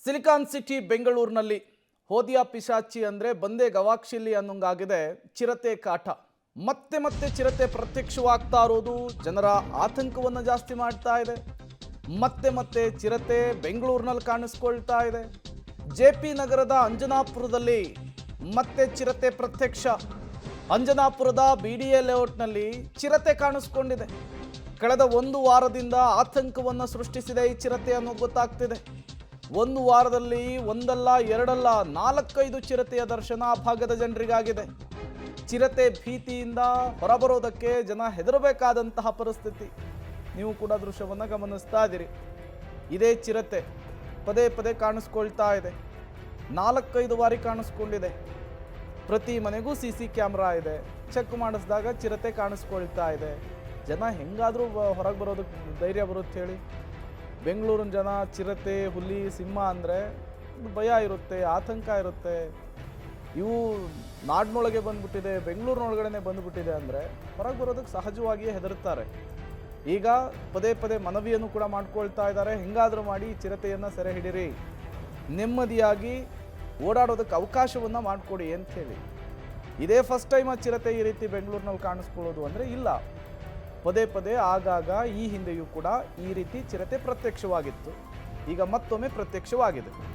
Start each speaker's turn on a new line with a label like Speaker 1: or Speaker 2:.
Speaker 1: Silicon city ಬೆಂಗಳೂರಿನಲ್ಲಿ ಹೋದಿಯ ಪಿಶಾಚಿ ಅಂದರೆ ಬಂದೇ ಗವಾಕ್ಷಿಲಿ ಅನ್ನೋಂಗಾಗಿದೆ ಚಿರತೆ ಕಾಟ. ಮತ್ತೆ ಮತ್ತೆ ಚಿರತೆ ಪ್ರತ್ಯಕ್ಷವಾಗ್ತಾ ಇರೋದು ಜನರ ಆತಂಕವನ್ನು ಜಾಸ್ತಿ ಮಾಡ್ತಾ ಇದೆ. ಮತ್ತೆ ಮತ್ತೆ ಚಿರತೆ ಬೆಂಗಳೂರಿನಲ್ಲಿ ಕಾಣಿಸ್ಕೊಳ್ತಾ ಇದೆ. JP ನಗರದ ಅಂಜನಾಪುರದಲ್ಲಿ ಮತ್ತೆ ಚಿರತೆ ಪ್ರತ್ಯಕ್ಷ. ಅಂಜನಾಪುರದ BDA ಲೇಔಟ್ನಲ್ಲಿ ಚಿರತೆ ಕಾಣಿಸ್ಕೊಂಡಿದೆ. ಕಳೆದ ಒಂದು ವಾರದಿಂದ ಆತಂಕವನ್ನು ಸೃಷ್ಟಿಸಿದೆ ಈ ಚಿರತೆ ಅನ್ನೋ ಗೊತ್ತಾಗ್ತಿದೆ. ಒಂದು ವಾರದಲ್ಲಿ ಒಂದಲ್ಲ ಎರಡಲ್ಲ 4-5 ಚಿರತೆಯ ದರ್ಶನ ಆ ಭಾಗದ ಜನರಿಗಾಗಿದೆ. ಚಿರತೆ ಭೀತಿಯಿಂದ ಹೊರಬರೋದಕ್ಕೆ ಜನ ಹೆದರಬೇಕಾದಂತಹ ಪರಿಸ್ಥಿತಿ. ನೀವು ಕೂಡ ದೃಶ್ಯವನ್ನು ಗಮನಿಸ್ತಾ ಇದ್ದೀರಿ. ಇದೇ ಚಿರತೆ ಪದೇ ಪದೇ ಕಾಣಿಸ್ಕೊಳ್ತಾ ಇದೆ. 4-5 ಬಾರಿ ಕಾಣಿಸ್ಕೊಂಡಿದೆ. ಪ್ರತಿ ಮನೆಗೂ CC ಕ್ಯಾಮ್ರಾ ಇದೆ. ಚೆಕ್ ಮಾಡಿಸಿದಾಗ ಚಿರತೆ ಕಾಣಿಸ್ಕೊಳ್ತಾ ಇದೆ. ಜನ ಹೆಂಗಾದರೂ ಹೊರಗೆ ಬರೋದಕ್ಕೆ ಧೈರ್ಯ ಬರುತ್ತೆ ಹೇಳಿ. ಬೆಂಗಳೂರಿನ ಜನ ಚಿರತೆ, ಹುಲಿ, ಸಿಂಹ ಅಂದರೆ ಭಯ ಇರುತ್ತೆ, ಆತಂಕ ಇರುತ್ತೆ. ಇವು ನಾಡಿನೊಳಗೆ ಬಂದ್ಬಿಟ್ಟಿದೆ, ಬೆಂಗಳೂರಿನೊಳಗಡೆ ಬಂದುಬಿಟ್ಟಿದೆ ಅಂದರೆ ಹೊರಗೆ ಬರೋದಕ್ಕೆ ಸಹಜವಾಗಿಯೇ ಹೆದರುತ್ತಾರೆ. ಈಗ ಪದೇ ಪದೇ ಮನವಿಯನ್ನು ಕೂಡ ಮಾಡ್ಕೊಳ್ತಾ ಇದ್ದಾರೆ. ಹೆಂಗಾದರೂ ಮಾಡಿ ಚಿರತೆಯನ್ನು ಸೆರೆ ಹಿಡಿರಿ, ನೆಮ್ಮದಿಯಾಗಿ ಓಡಾಡೋದಕ್ಕೆ ಅವಕಾಶವನ್ನು ಮಾಡಿಕೊಡಿ ಅಂತ ಹೇಳಿ. ಇದೇ ಫಸ್ಟ್ ಟೈಮ್ ಆ ಚಿರತೆ ಈ ರೀತಿ ಬೆಂಗಳೂರಿನಲ್ಲಿ ಕಾಣಿಸ್ಕೊಳ್ಳೋದು ಅಂದರೆ ಇಲ್ಲ. ಪದೇ ಪದೇ ಆಗಾಗ ಈ ಹಿಂದೆಯೂ ಕೂಡ ಈ ರೀತಿ ಚಿರತೆ ಪ್ರತ್ಯಕ್ಷವಾಗಿತ್ತು. ಈಗ ಮತ್ತೊಮ್ಮೆ ಪ್ರತ್ಯಕ್ಷವಾಗಿದೆ.